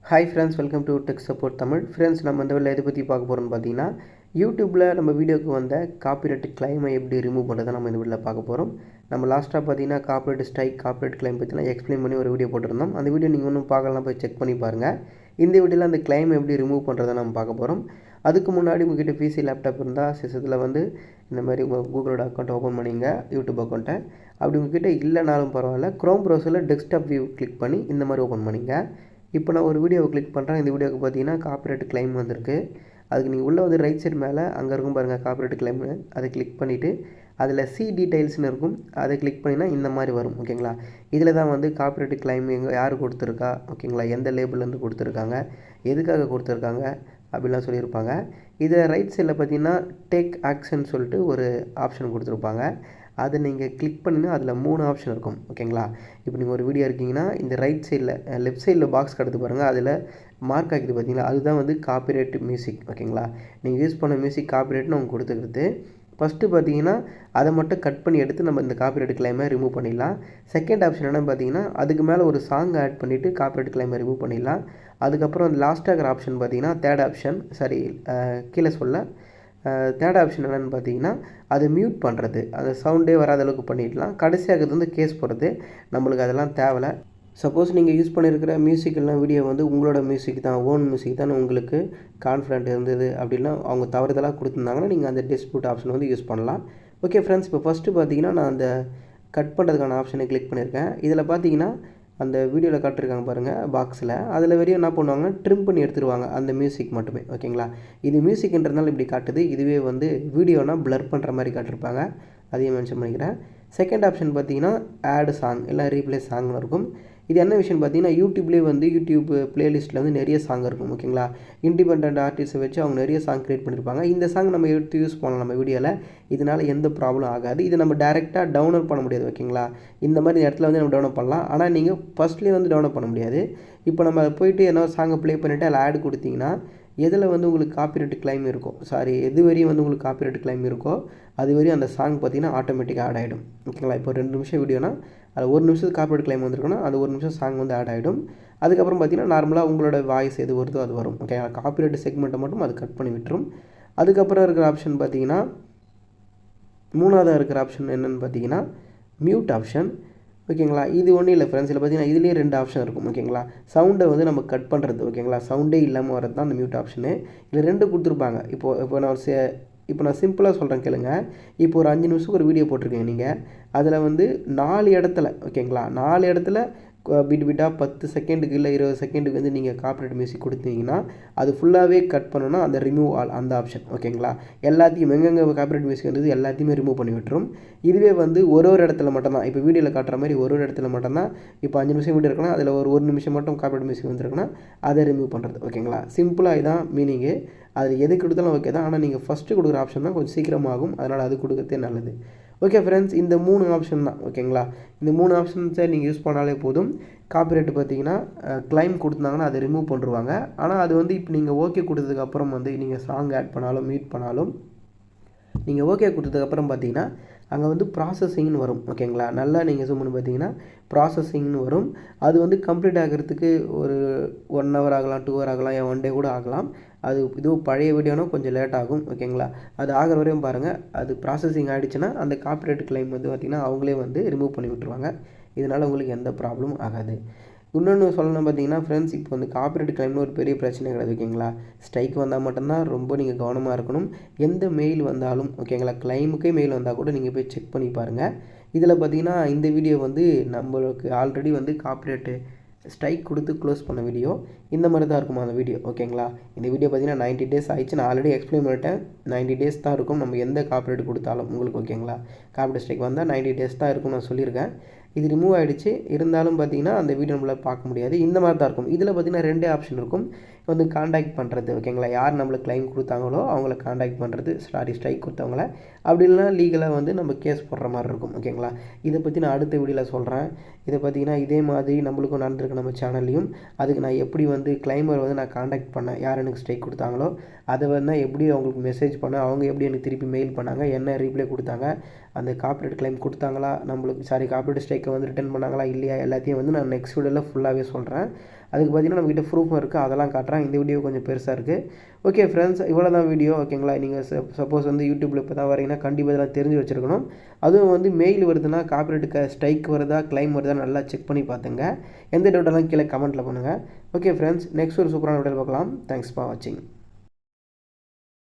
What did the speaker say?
Hi friends, welcome to tech support Tamil. Friends, நம்ம இந்த வேலை எதை பற்றி பார்க்க போகிறோம்னு பார்த்தீங்கன்னா, யூடியூப்பில் நம்ம வீடியோக்கு வந்த காப்பிரைட் கிளைமை எப்படி ரிமூவ் பண்ணுறதை நம்ம இந்த வீடியோவில் பார்க்க போகிறோம். நம்ம லாஸ்ட்டாக பார்த்தீங்கன்னா காப்பிரைட் ஸ்ட்ரைக், காப்பிரைட் கிளைம் பற்றிலாம் எக்ஸ்பிளைன் பண்ணி ஒரு வீடியோ போட்டிருந்தோம். அந்த வீடியோ நீங்கள் ஒன்றும் பார்க்கலாம், போய் செக் பண்ணி பாருங்கள். இந்த வீடியோவில் அந்த கிளைம் எப்படி ரிமூவ் பண்ணுறதை நம்ம பார்க்க போகிறோம். அதுக்கு முன்னாடி உங்கள்கிட்ட பிசி லேப்டாப் இருந்தால் சிஸ்டத்தில் வந்து இந்த மாதிரி உங்கள் கூகுளோட அக்கௌண்ட் ஓப்பன் பண்ணிங்க, யூடியூப் அக்கௌண்ட்டை. அப்படி உங்கள்கிட்ட இல்லைனாலும் பரவாயில்ல, க்ரோம் ப்ரௌசரில் டெஸ்க்டாப் வியூ கிளிக் பண்ணி இந்த மாதிரி ஓப்பன் பண்ணிங்க. இப்போ நான் ஒரு வீடியோவை கிளிக் பண்ணுறேன். இந்த வீடியோவுக்கு பார்த்தீங்கன்னா காப்பிரைட் கிளைம் வந்திருக்கு. அதுக்கு நீங்கள் உள்ளே வந்து ரைட் சைடு மேலே அங்கே இருக்கும் பாருங்கள் காப்பிரைட் கிளைம்னு, அதை கிளிக் பண்ணிவிட்டு அதில் சி டீடைல்ஸ்னு இருக்கும், அதை கிளிக் பண்ணினா இந்த மாதிரி வரும். ஓகேங்களா, இதில் தான் வந்து காப்பிரைட் கிளைம் யார் கொடுத்துருக்கா, ஓகேங்களா, எந்த லேபிள்லேருந்து கொடுத்துருக்காங்க, எதுக்காக கொடுத்துருக்காங்க அப்படிலாம் சொல்லியிருப்பாங்க. இதில் ரைட் சைடில் பார்த்தீங்கன்னா டேக் ஆக்ஷன் சொல்லிட்டு ஒரு ஆப்ஷன் கொடுத்துருப்பாங்க. அதை நீங்கள் கிளிக் பண்ணினா அதில் 3 ஆப்ஷன் இருக்கும். ஓகேங்களா, இப்போ நீங்கள் ஒரு வீடியோ இருக்கீங்கன்னா இந்த ரைட் சைடில் லெஃப்ட் சைடில் பாக்ஸ் கடத்து பாருங்கள், அதில் மார்க் ஆகிது பார்த்தீங்களா, அதுதான் வந்து காப்பிரைட் மியூசிக். ஓகேங்களா, நீங்கள் யூஸ் பண்ண மியூசிக் காப்பிரைட்னு அவங்க கொடுத்துக்கிறது. ஃபஸ்ட்டு பார்த்தீங்கன்னா அதை மட்டும் கட் பண்ணி எடுத்து நம்ம இந்த காப்பிரைட் கிளைமை ரிமூவ் பண்ணிடலாம். செகண்ட் ஆப்ஷன் என்னென்னு பார்த்தீங்கன்னா, அதுக்கு மேலே ஒரு சாங் ஆட் பண்ணிவிட்டு காப்பிரைட் கிளைமை ரிமூவ் பண்ணிடலாம். அதுக்கப்புறம் லாஸ்ட்டாக இருக்கிற ஆப்ஷன் பார்த்தீங்கன்னா தேர்ட் ஆப்ஷன், கீழே சொல்ல தேர்ட் ஆப்ஷன் என்னென்னு பார்த்தீங்கன்னா அது மியூட் பண்ணுறது, அந்த சவுண்டே வராத அளவுக்கு பண்ணிடலாம். கடைசியாக வந்து கேஸ் போடுறது, நம்மளுக்கு அதெல்லாம் தேவையில்லை. சப்போஸ் நீங்கள் யூஸ் பண்ணியிருக்கிற மியூசிக்கெல்லாம் வீடியோ வந்து உங்களோட மியூசிக் தான், ஓன் மியூசிக் தான், உங்களுக்கு கான்ஃபிடென்ட் இருந்தது அப்படின்னா அவங்க தவறுதலாக கொடுத்துருந்தாங்கன்னா நீங்கள் அந்த டிஸ்பியூட் ஆப்ஷன் வந்து யூஸ் பண்ணலாம். ஓகே ஃப்ரெண்ட்ஸ், இப்போ ஃபஸ்ட்டு பார்த்தீங்கன்னா நான் அந்த கட் பண்ணுறதுக்கான ஆப்ஷனை கிளிக் பண்ணியிருக்கேன். இதில் பார்த்தீங்கன்னா அந்த வீடியோவில் காட்டிருக்காங்க பாருங்கள் பாக்ஸில், அதில் வெறும் என்ன பண்ணுவாங்கன்னா ட்ரிம் பண்ணி எடுத்துருவாங்க அந்த மியூசிக் மட்டுமே. ஓகேங்களா, இது மியூசிக்ன்றதுனால இப்படி காட்டுது. இதுவே வந்து வீடியோனா பிளர் பண்ணுற மாதிரி காட்டிருப்பாங்க, அதையும் மென்ஷன் பண்ணிக்கிறேன். செகண்ட் ஆப்ஷன் பார்த்தீங்கன்னா ஆட் சாங் இல்லை ரீப்ளேஸ் சாங்னு இருக்கும். இது என்ன விஷயம் பார்த்தீங்கன்னா, யூடியூப்லேயே வந்து யூடியூப் பிளேலிஸ்ட்டில் வந்து நிறைய சாங் இருக்கும். ஓகேங்களா, இண்டிபெண்ட் ஆர்டிஸ்ட்டை வச்சு அவங்க நிறைய சாங் க்ரியேட் பண்ணியிருப்பாங்க. இந்த சாங் நம்ம எடுத்து யூஸ் பண்ணலாம் நம்ம வீடியோவில், இதனால் எந்த ப்ராப்ளம் ஆகாது. இது நம்ம டேரெக்டாக டவுன்லோட் பண்ண முடியாது. ஓகேங்களா, இந்த மாதிரி இடத்துல வந்து நம்ம டவுன்லோட் பண்ணலாம், ஆனால் நீங்கள் ஃபஸ்ட்லேயே வந்து டவுன்லோட் பண்ண முடியாது. இப்போ நம்ம போயிட்டு என்ன சாங்கை ப்ளே பண்ணிவிட்டு அதில் ஆட் கொடுத்தீங்கன்னா எதில் வந்து உங்களுக்கு காப்பிரைட் கிளைம் இருக்கோ, எது வரையும் வந்து உங்களுக்கு காப்பிரைட் கிளைம் இருக்கோ அது வரையும் அந்த சாங் பார்த்தீங்கன்னா ஆட்டோமேட்டிக்காக ஆட் ஆகிடும். ஓகேங்களா, இப்போ 2 நிமிஷம் வீடியோனா அது 1 நிமிஷத்துக்கு காப்பிரைட் கிளைம் வந்துருக்குன்னா அது 1 நிமிஷம் சாங் வந்து ஆட் ஆகிடும். அதுக்கப்புறம் பார்த்தீங்கன்னா நார்மலாக உங்களோட வாய்ஸ் எது வருதோ அது வரும். ஓகே, காப்பிரைட் செக்மெண்ட்டை மட்டும் அது கட் பண்ணி விட்டுரும். அதுக்கப்புறம் இருக்கிற ஆப்ஷன் பார்த்தீங்கன்னா மூணாவதாக இருக்கிற ஆப்ஷன் என்னென்னு பார்த்தீங்கன்னா மியூட் ஆப்ஷன். ஓகேங்களா, இது ஒன்றும் இல்லை ஃப்ரெண்ட்ஸ், இதில் பார்த்தீங்கன்னா இதுலேயே 2 ஆப்ஷன் இருக்கும். ஓகேங்களா, சவுண்டை வந்து நம்ம கட் பண்ணுறது. ஓகேங்களா, சவுண்டே இல்லாமல் வரது தான் அந்த மியூட் ஆப்ஷனு. இதில் 2 கொடுத்துருப்பாங்க. இப்போ நான் சிம்பிளாக சொல்கிறேன் கேளுங்க. இப்போ ஒரு 5 நிமிஷத்துக்கு ஒரு வீடியோ போட்டிருக்கீங்க நீங்கள், அதில் வந்து 4 இடத்துல, ஓகேங்களா, 4 இடத்துல பிட்டாக 10 செகண்டுக்கு இல்லை 20 செகண்டுக்கு வந்து நீங்கள் காப்பிரைட் மியூசிக் கொடுத்தீங்கன்னா அது ஃபுல்லாகவே கட் பண்ணணும்னா அந்த ரிமூவ் ஆல் அந்த ஆப்ஷன். ஓகேங்களா, எல்லாத்தையும் எங்கெங்கே காப்பிரைட் மியூசிக் இருந்தது எல்லாத்தையுமே ரிமூவ் பண்ணி விட்டுரும். இதுவே வந்து ஒரு இடத்துல மட்டும்தான், இப்போ வீடியோவில் காட்டுற மாதிரி ஒரு இடத்துல மட்டும்தான். இப்போ 5 நிமிஷம் வீடியோ இருக்குன்னா அதில் ஒரு நிமிஷம் மட்டும் காப்பிரைட் மியூசிக் வந்துருக்குன்னா அதை ரிமூவ் பண்ணுறது. ஓகேங்களா, சிம்பிளாக இதான் மீனிங்கு. அது எது கொடுத்தாலும் ஓகே தான், ஆனால் நீங்கள் ஃபஸ்ட்டு கொடுக்குற ஆப்ஷன் தான் கொஞ்சம் சீக்கிரமாகும், அதனால் அது கொடுக்கறதே நல்லது. ஓகே ஃப்ரெண்ட்ஸ், இந்த 3 ஆப்ஷன் தான். ஓகேங்களா, இந்த 3 ஆப்ஷன்ஸை நீங்கள் யூஸ் பண்ணாலே போதும். காப்பிரைட் பார்த்தீங்கன்னா கிளைம் கொடுத்தாங்கன்னா அதை ரிமூவ் பண்ணிடுவாங்க. ஆனால் அது வந்து இப்போ நீங்கள் ஓகே கொடுத்ததுக்கப்புறம் வந்து நீங்கள் சாங் ஆட் பண்ணாலும் மியூட் பண்ணாலும் நீங்கள் ஓகே கொடுத்ததுக்கப்புறம் பார்த்தீங்கன்னா அங்கே வந்து ப்ராசஸிங்னு வரும். ஓகேங்களா, நல்லா நீங்கள் ஜூம் பண்ணி பார்த்தீங்கன்னா ப்ராசஸிங்னு வரும். அது வந்து கம்ப்ளீட் ஆகிறதுக்கு ஒரு 1 ஹவர் ஆகலாம், 2 ஹவர் ஆகலாம், 1 டே கூட ஆகலாம். அது இதுவும் பழைய வீடியோனா கொஞ்சம் லேட் ஆகும். ஓகேங்களா, அது ஆகிற வரையும் பாருங்கள். அது ப்ராசஸிங் ஆகிடுச்சுன்னா அந்த காப்பிரைட் கிளைம் வந்து பார்த்திங்கன்னா அவங்களே வந்து ரிமூவ் பண்ணி விட்டுருவாங்க. இதனால் உங்களுக்கு எந்த ப்ராப்ளமும் ஆகாது. இன்னொன்று சொல்லணும் பார்த்தீங்கன்னா ஃப்ரெண்ட்ஸ், இப்போ வந்து காப்பிரைட் கிளைம்னு ஒரு பெரிய பிரச்சனை கிடையாது. ஓகேங்களா, ஸ்ட்ரைக் வந்தால் மட்டும்தான் ரொம்ப நீங்கள் கவனமாக இருக்கணும். எந்த மெயில் வந்தாலும், ஓகேங்களா, கிளைமுக்கே மெயில் வந்தால் கூட நீங்கள் போய் செக் பண்ணி பாருங்கள். இதில் பார்த்தீங்கன்னா இந்த வீடியோ வந்து நம்மளுக்கு ஆல்ரெடி வந்து காப்பிரைட்டு ஸ்ட்ரைக் கொடுத்து க்ளோஸ் பண்ண வீடியோ இந்த மாதிரி தான் இருக்கும் அந்த வீடியோ. ஓகேங்களா, இந்த வீடியோ பார்த்தீங்கன்னா 90 டேஸ் ஆயிடுச்சு. நான் ஆல்ரெடி எக்ஸ்பிளைன் பண்ணிட்டேன். 90 டேஸ் தான் இருக்கும் நம்ம எந்த காப்பிரைட் கொடுத்தாலும் உங்களுக்கு. ஓகேங்களா, காப்பிரைட் ஸ்ட்ரைக் வந்தால் 90 டேஸ் தான் இருக்கும் நான் சொல்லியிருக்கேன். இது ரிமூவ் ஆகிடுச்சு, இருந்தாலும் பார்த்தீங்கன்னா அந்த வீடியோ நம்மளால் பார்க்க முடியாது. இந்த மாதிரி தான் இருக்கும். இதில் பார்த்தீங்கன்னா 2 ஆப்ஷன் இருக்கும். வந்து காண்டாக்ட் பண்ணுறது. ஓகேங்களா, யார் நம்மளுக்கு கிளைம் கொடுத்தாங்களோ அவங்கள காண்டாக்ட் பண்ணுறது, ஸ்ட்ரைக் கொடுத்தவங்கள. அப்படி இல்லைனா லீகலாக வந்து நம்ம கேஸ் போடுற மாதிரி இருக்கும். ஓகேங்களா, இதை பற்றி நான் அடுத்த வீடியோவில் சொல்கிறேன். இதை பார்த்தீங்கன்னா இதே மாதிரி நம்மளுக்கும் நடந்திருக்கு நம்ம சேனல்லையும். அதுக்கு நான் எப்படி வந்து கிளைமர் வந்து நான் காண்டாக்ட் பண்ணேன், யார் எனக்கு ஸ்ட்ரைக் கொடுத்தாங்களோ அதை வந்து எப்படி அவங்களுக்கு மெசேஜ் பண்ணேன், அவங்க எப்படி எனக்கு திருப்பி மெயில் பண்ணாங்க, என்ன ரீப்ளை கொடுத்தாங்க, அந்த காப்பிரைட் கிளைம் கொடுத்தாங்களா, நம்மளுக்கு காப்பிரைட் ஸ்ட்ரைக்கை வந்து ரிட்டர்ன் பண்ணாங்களா இல்லையா, எல்லாத்தையும் வந்து நான் நெக்ஸ்ட் வீடியோவில் ஃபுல்லாகவே சொல்கிறேன். அதுக்கு பார்த்தீங்கன்னா நம்மகிட்ட ப்ரூஃபும் இருக்குது, அதெல்லாம் காட்டுறேன். இந்த வீடியோ கொஞ்சம் பெருசாக இருக்குது. ஓகே ஃப்ரெண்ட்ஸ், இவ்வளோ தான் வீடியோ. ஓகேங்களா, நீங்கள் சப்போஸ் வந்து யூடியூப்பில் இப்போ தான் வரீங்கன்னா கண்டிப்பாக இதெல்லாம் தெரிஞ்சு வச்சுருக்கணும். அதுவும் வந்து மெயில் வருதுன்னா காப்பிரைட் ஸ்ட்ரைக் வருதா கிளைம் வருதா நல்லா செக் பண்ணி பார்த்துங்க. எந்த டவுட்டெல்லாம் கீழே கமெண்ட்டில் பண்ணுங்கள். ஓகே ஃப்ரெண்ட்ஸ், நெக்ஸ்ட் ஒரு சூப்பரான வீடியோவில் பார்க்கலாம். தேங்க்ஸ் ஃபார் வாட்சிங்.